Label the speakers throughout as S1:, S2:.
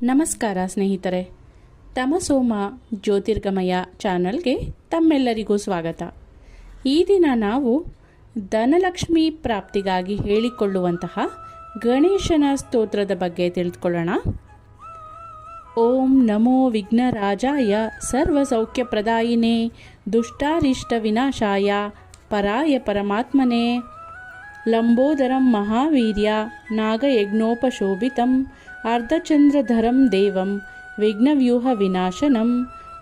S1: ನಮಸ್ಕಾರ ಸ್ನೇಹಿತರೆ, ತಮಸೋಮ ಜ್ಯೋತಿರ್ಗಮಯ ಚಾನಲ್ಗೆ ತಮ್ಮೆಲ್ಲರಿಗೂ ಸ್ವಾಗತ. ಈ ದಿನ ನಾವು ಧನಲಕ್ಷ್ಮಿ ಪ್ರಾಪ್ತಿಗಾಗಿ ಹೇಳಿಕೊಳ್ಳುವಂತಹ ಗಣೇಶನ ಸ್ತೋತ್ರದ ಬಗ್ಗೆ ತಿಳಿದುಕೊಳ್ಳೋಣ. ಓಂ ನಮೋ ವಿಘ್ನರಾಜಾಯ ಸರ್ವಸೌಖ್ಯಪ್ರದಾಯಿನೇ ದುಷ್ಟಾರಿಷ್ಟ ವಿನಾಶಾಯ ಪರಾಯ ಪರಮಾತ್ಮನೇ ಲಂಬೋದರಂ ಮಹಾವೀರ್ಯ ನಾಗಯಜ್ಞೋಪಶೋಭಿತಂ ಅರ್ಧಚಂದ್ರಧರಂ ದೇವಂ ವಿಘ್ನವ್ಯೂಹ ವಿನಾಶನಂ.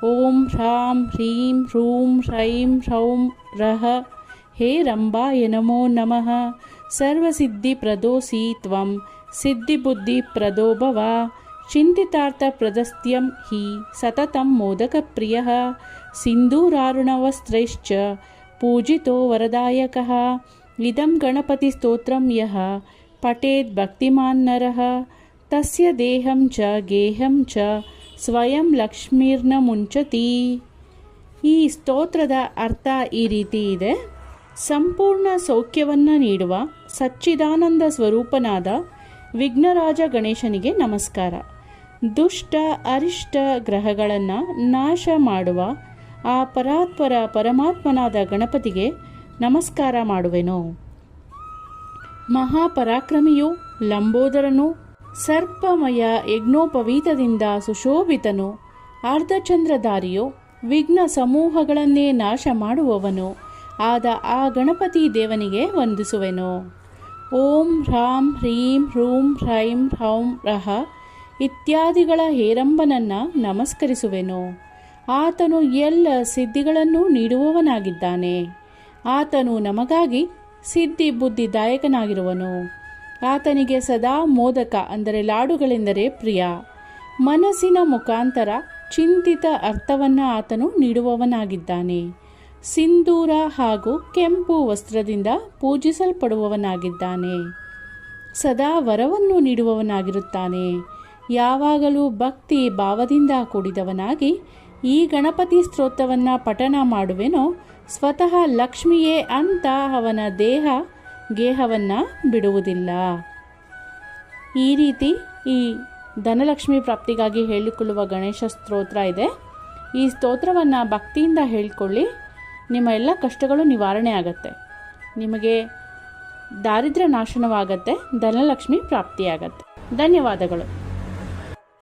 S1: ಓಂ ಹ್ರಾಂ ಹ್ರೀಂ ಹ್ರೂಂ ಹ್ರೈಂ ಹ್ರೌಂ ರಹ ಹೇ ರಂಭಾಯ ನಮೋ ನಮಃ. ಸರ್ವಸಿದ್ಧಿಪ್ರದೋಸಿ ತ್ವಂ ಸಿದ್ಧಿಬುದ್ಧಿಪ್ರದೋ ಭವ. ಚಿಂತಿತಾರ್ಥಪ್ರದಸ್ತ್ಯಂ ಹಿ ಸತತಂ ಮೋದಕಪ್ರಿಯಃ. ಸಿಂಧೂರಾರುಣವಸ್ತ್ರೈಶ್ಚ ಪೂಜಿತೋ ವರದಾಯಕಃ. ಇದಂ ಗಣಪತಿ ಸ್ತೋತ್ರಂ ಯಃ ಪಠೇದ್ ಭಕ್ತಿಮಾನ್ ನರಃ ತಸ್ಯ ದೇಹಂ ಚ ಗೇಹಂ ಚ ಸ್ವಯಂ ಲಕ್ಷ್ಮೀರ್ನ ಮುಂಚತಿ. ಈ ಸ್ತೋತ್ರದ ಅರ್ಥ ಈ ರೀತಿ ಇದೆ. ಸಂಪೂರ್ಣ ಸೌಖ್ಯವನ್ನು ನೀಡುವ ಸಚ್ಚಿದಾನಂದ ಸ್ವರೂಪನಾದ ವಿಘ್ನರಾಜ ಗಣೇಶನಿಗೆ ನಮಸ್ಕಾರ. ದುಷ್ಟ ಅರಿಷ್ಟ ಗ್ರಹಗಳನ್ನು ನಾಶ ಮಾಡುವ ಆ ಪರಾತ್ಪರ ಪರಮಾತ್ಮನಾದ ಗಣಪತಿಗೆ ನಮಸ್ಕಾರ ಮಾಡುವೆನು. ಮಹಾಪರಾಕ್ರಮಿಯು ಲಂಬೋದರನು ಸರ್ಪಮಯ ಯಜ್ಞೋಪವೀತದಿಂದ ಸುಶೋಭಿತನು ಅರ್ಧಚಂದ್ರಧಾರಿಯು ವಿಘ್ನ ಸಮೂಹಗಳನ್ನೇ ನಾಶ ಮಾಡುವವನು ಆದ ಆ ಗಣಪತಿ ದೇವನಿಗೆ ವಂದಿಸುವೆನು. ಓಂ ಹ್ರಾಂ ಹ್ರೀಂ ಹ್ರೂಂ ಹ್ರೈಂ ಹ್ರೌಂ ರಹ ಇತ್ಯಾದಿಗಳ ಹೇರಂಬನನ್ನು ನಮಸ್ಕರಿಸುವೆನು. ಆತನು ಎಲ್ಲ ಸಿದ್ಧಿಗಳನ್ನು ನೀಡುವವನಾಗಿದ್ದಾನೆ. ಆತನು ನಮಗಾಗಿ ಸಿದ್ಧಿ ಬುದ್ಧಿದಾಯಕನಾಗಿರುವನು. ಆತನಿಗೆ ಸದಾ ಮೋದಕ ಅಂದರೆ ಲಾಡುಗಳೆಂದರೆ ಪ್ರಿಯ. ಮನಸ್ಸಿನ ಮುಖಾಂತರ ಚಿಂತಿತ ಅರ್ಥವನ್ನು ಆತನು ನೀಡುವವನಾಗಿದ್ದಾನೆ. ಸಿಂಧೂರ ಹಾಗೂ ಕೆಂಪು ವಸ್ತ್ರದಿಂದ ಪೂಜಿಸಲ್ಪಡುವವನಾಗಿದ್ದಾನೆ. ಸದಾ ವರವನ್ನು ನೀಡುವವನಾಗಿರುತ್ತಾನೆ. ಯಾವಾಗಲೂ ಭಕ್ತಿ ಭಾವದಿಂದ ಕೂಡಿದವನಾಗಿ ಈ ಗಣಪತಿ ಸ್ತೋತ್ರವನ್ನು ಪಠಣ ಮಾಡುವೆನೋ ಸ್ವತಃ ಲಕ್ಷ್ಮಿಯೇ ಅಂತ ಅವನ ಗೇಹವನ್ನು ಬಿಡುವುದಿಲ್ಲ. ಈ ರೀತಿ ಈ ಧನಲಕ್ಷ್ಮಿ ಪ್ರಾಪ್ತಿಗಾಗಿ ಹೇಳಿಕೊಳ್ಳುವ ಗಣೇಶ ಸ್ತೋತ್ರ ಇದೆ. ಈ ಸ್ತೋತ್ರವನ್ನು ಭಕ್ತಿಯಿಂದ ಹೇಳಿಕೊಳ್ಳಿ. ನಿಮ್ಮ ಎಲ್ಲ ಕಷ್ಟಗಳು ನಿವಾರಣೆ ಆಗತ್ತೆ. ನಿಮಗೆ ದಾರಿದ್ರ್ಯ ನಾಶನವಾಗತ್ತೆ. ಧನಲಕ್ಷ್ಮಿ ಪ್ರಾಪ್ತಿಯಾಗತ್ತೆ. ಧನ್ಯವಾದಗಳು.